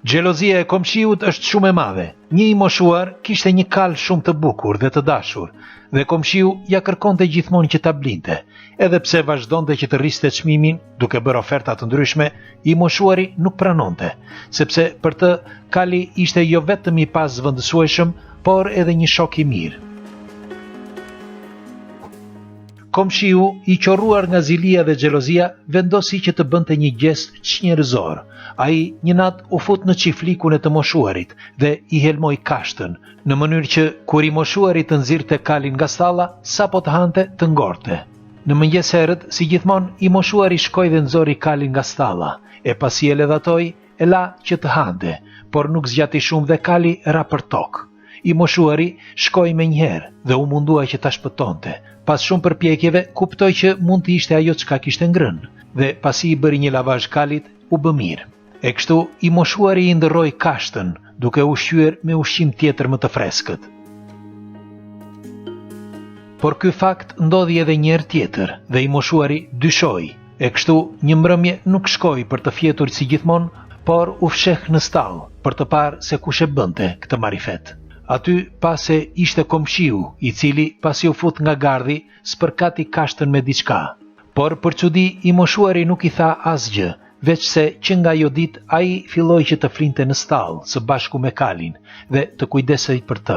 Xhelozia e komshiut është shumë e madhe. Një i moshuar kishte një kal shumë të bukur dhe të dashur, dhe komshiu ja kërkonte gjithmonë që ta blinte. Edhe pse vazhdonte që të rriste çmimin, duke bërë oferta të ndryshme, i moshuari nuk pranonte, sepse për të kali ishte jo vetëm i pazvendësueshëm, por edhe një shok i mirë. Komshiu, i qorruar nga zilia dhe xhelozia, vendosi që të bënte një gest çnjerëzor. Ai një natë u fut në çiflikun e të moshuarit dhe i helmoi kashtën, në mënyrë që kur i moshuari të nxirrte kalin nga stalla, sapo të hante të ngorte. Në mëngjes herët, si gjithmonë, i moshuari shkoi dhe nxori kalin nga stalla, e pasi e ledhatoi, e la që të hante, por nuk zgjati shumë dhe kali ra për tokë. I moshuari shkoi menjëherë dhe u mundua që ta shpëtonte. Pas shumë përpjekjeve, kuptoi që mund të ishte ajo çka kishte ngrënë, dhe pasi i bëri një lavazh kalit, u bë mirë. E kështu, i moshuari i ndërroi kashtën, duke ushqyer me ushqim tjetër më të freskët. Por ky fakt ndodhi edhe një herë tjetër dhe i moshuari dyshoi. E kështu, një mbrëmje nuk shkoi për të fjetur si gjithmonë, por u fsheh në stall për të parë se kush e bënte këtë marifet. Aty pa se ishte komshiu, i cili pasi u fut nga gardhi, spërkati kashtën me diçka. Por për çudi i moshuari nuk i tha asgjë, veç se që nga ajo ditë ai filloi që të flinte në stall së bashku me kalin dhe të kujdesej për të.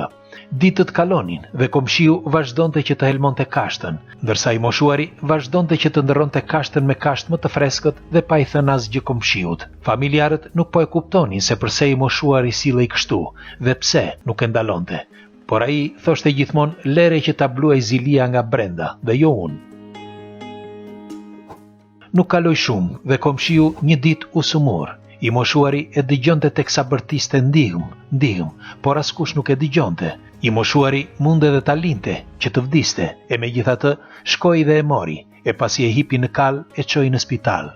Ditët kalonin dhe komshiu vazhdonte që të helmonte kashtën, ndërsa i moshuari vazhdonte që të ndërronte kashtën me kashtë më të freskët dhe pa i thënë asgjë komshiut. Familjarët nuk po e kuptonin se përse i moshuari sillej kështu dhe pse nuk e ndalonte. Por ai thoshte gjithmonë lere që ta bluaj zilia nga brenda dhe jo unë. Nuk kaloi shumë dhe komshiu një ditë u sumur. I moshuari e dëgjonte teksa bërtiste ndihmë, por askush nuk e dëgjonte. I moshuari mund edhe ta linte, që të vdiste, e megjithatë shkoi dhe e mori, e pasi e hipi në kal e çoi në spital.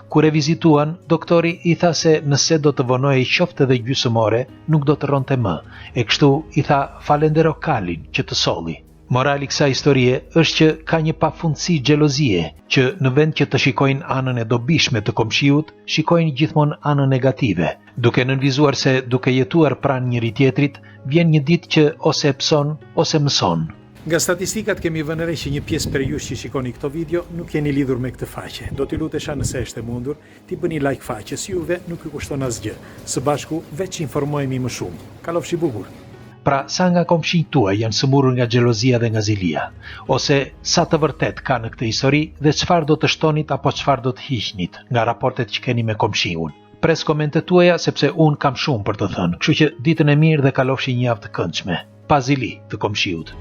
Kur e vizituan, doktori i tha se nëse do të vonojej qoftë edhe gjysmore, nuk do të rronte më, e kështu i tha falendero kalin që të solli. Morali kësaj historie është që ka një pafundësi xhelozie, që në vend që të shikojnë anën e dobishme të komshiut, shikojnë gjithmonë anën negative, duke nënvizuar se duke jetuar pranë njëri tjetrit, vjen një ditë që ose pson ose mëson. Nga statistikat kemi vënë re që një pjesë për ju që shikoni këto video nuk jeni lidhur me këtë faqe. Do t'i lutesha nëse është e mundur, t'i bëni like faqes, juve nuk ju kushton asgjë. Së bashku veç informohemi më shumë. Kalofshi bukur. Pra, sa nga komshinjt tuaj janë sëmurur nga xhelozia dhe nga zilia, ose sa të vërtet ka në këtë histori dhe çfarë do të shtonit apo çfarë do të hiqnit nga raportet që keni me komshiun. Pres komentet tuaja sepse unë kam shumë për të thënë, kështu që ditën e mirë dhe kalofshi një javë të këndshme. Pa zili të komshiut.